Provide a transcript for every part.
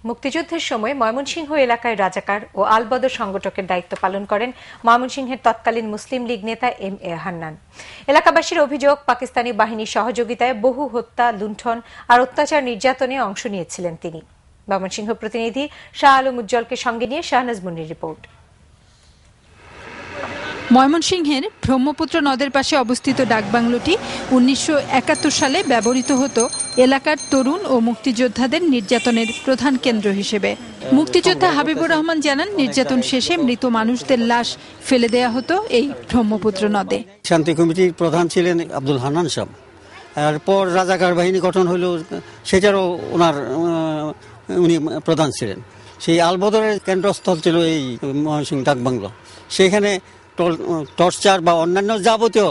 মুক্তিযুদ্ধের সময় ময়মনসিংহ এলাকায় রাজাকার ও আলবদর সংগঠকের দায়িত্ব পালন করেন ময়মনসিংহের তৎকালীন মুসলিম লীগ নেতা এম এ হান্নান। এলাকাবাসীর অভিযোগ, পাকিস্তানি বাহিনীর সহযোগিতায় বহু হত্যা, লুণ্ঠন আর অত্যাচার নির্যাতনে অংশ নিয়েছিলেন তিনি। ময়মনসিংহ প্রতিনিধি শাহ আলম উজ্জ্বলকে সঙ্গে নিয়ে শাহনাজ মুন্নির রিপোর্ট। ময়মনসিংহের ব্রহ্মপুত্র নদের পাশে অবস্থিত ডাকবাংলোটি ১৯৭১ সালে ব্যবহৃত হতো এলাকার তরুণ ও মুক্তিযোদ্ধাদের নির্যাতনের প্রধান কেন্দ্র হিসেবে। মুক্তিযোদ্ধা হাবিবুর রহমান জানান, নির্যাতন শেষে মৃত মানুষদের লাশ ফেলে দেয়া হতো এই ব্রহ্মপুত্র নদে। শান্তি কমিটির প্রধান ছিলেন আব্দুল হান্নান সাহেব। এরপর রাজাকার বাহিনী গঠন হলো, সেটারও উনি প্রধান ছিলেন। সেই আলবদরের কেন্দ্রস্থল ছিল এই ময়মনসিংহ ডাকবাংলো। সেখানে টর্চার বা অন্যান্য যাবতীয়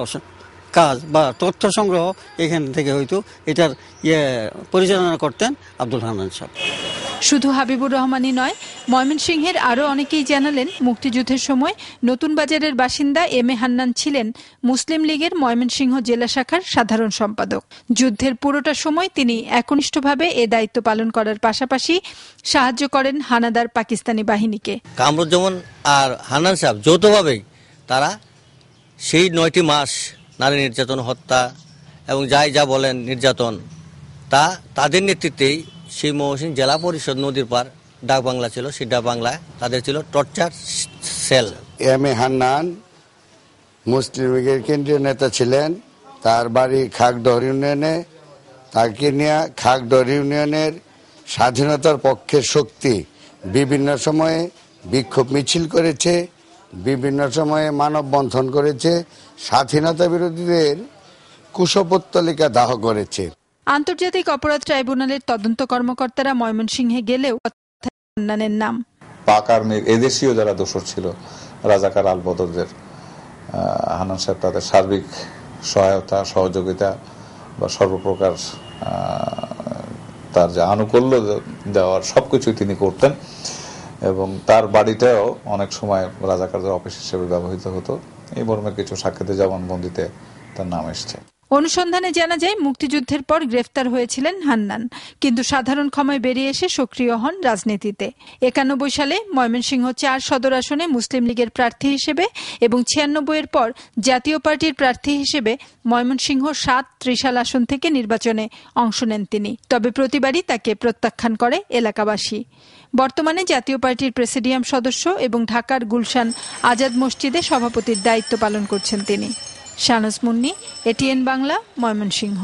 কাজ বা তথ্য সংগ্রহ এখান থেকে হয়তো এটার পরিচালনা করতেন আব্দুল হান্নান সাহেব। শুধু হাবিবুর রহমানই নয়, ময়মনসিংহের আরও অনেকেই জানালেন, মুক্তিযুদ্ধের সময় নতুন বাজারের বাসিন্দা এম এ হান্নান ছিলেন মুসলিম লীগের ময়মনসিংহ জেলা শাখার সাধারণ সম্পাদক। যুদ্ধের পুরোটা সময় তিনি একনিষ্ঠভাবে এ দায়িত্ব পালন করার পাশাপাশি সাহায্য করেন হানাদার পাকিস্তানি বাহিনীকে। কামরুজ্জামান আর হান্নান সাহেব যৌথভাবেই তারা সেই ৯টি মাস নারী নির্যাতন, হত্যা এবং যা বলেন নির্যাতন, তাদের নেতৃত্বেই সেই ময়মনসিংহ জেলা পরিষদ নদীর পার ডাকবাংলা ছিল। সেই ডাকবাংলায় তাদের ছিল torture sell. M A Hannan মুসলিম লীগের কেন্দ্রীয় নেতা ছিলেন। তার বাড়ি খাগডহর ইউনিয়নে। তাকে নিয়ে খাগডহর ইউনিয়নের স্বাধীনতার পক্ষের শক্তি বিভিন্ন সময়ে বিক্ষোভ মিছিল করেছে, বিভিন্ন সময়ে মানববন্ধন করেছে, স্বাধীনতা বিরোধীদের কুশপুত্তলিকা দাহ করেছে। আন্তর্জাতিক অপরাধ ট্রাইব্যুনালের তদন্ত কর্মকর্তারা ময়মনসিংহে গেলেও হান্নানের নাম পাক আর্মির এদেশীয় যারা দোসর ছিল, রাজাকার আলবদরদের, হান্নান সাহেব তাদের সার্বিক সহায়তা, সহযোগিতা বা সর্বপ্রকার তার যে আনুকূল্য দেওয়ার সবকিছুই তিনি করতেন এবং তার বাড়িটাও অনেক সময় রাজাকারদের অফিস হিসেবে ব্যবহৃত হতো। এই মর্মে কিছু সাক্ষাতে জবানবন্দিতে তার নাম এসছে। অনুসন্ধানে জানা যায়, মুক্তিযুদ্ধের পর গ্রেফতার হয়েছিলেন হান্নান, কিন্তু সাধারণ ক্ষমায় বেরিয়ে এসে সক্রিয় হন রাজনীতিতে। ৯১ সালে ময়মনসিংহ ৪ সদর আসনে মুসলিম লীগের প্রার্থী হিসেবে এবং ৯৬ পর জাতীয় পার্টির প্রার্থী হিসেবে ময়মনসিংহ ৭ ত্রিশাল আসন থেকে নির্বাচনে অংশ নেন তিনি। তবে প্রতিবারই তাকে প্রত্যাখ্যান করে এলাকাবাসী। বর্তমানে জাতীয় পার্টির প্রেসিডিয়াম সদস্য এবং ঢাকার গুলশান আজাদ মসজিদে সভাপতির দায়িত্ব পালন করছেন তিনি। শাহনাজ মুন্নি, এটিএন বাংলা, ময়মনসিংহ।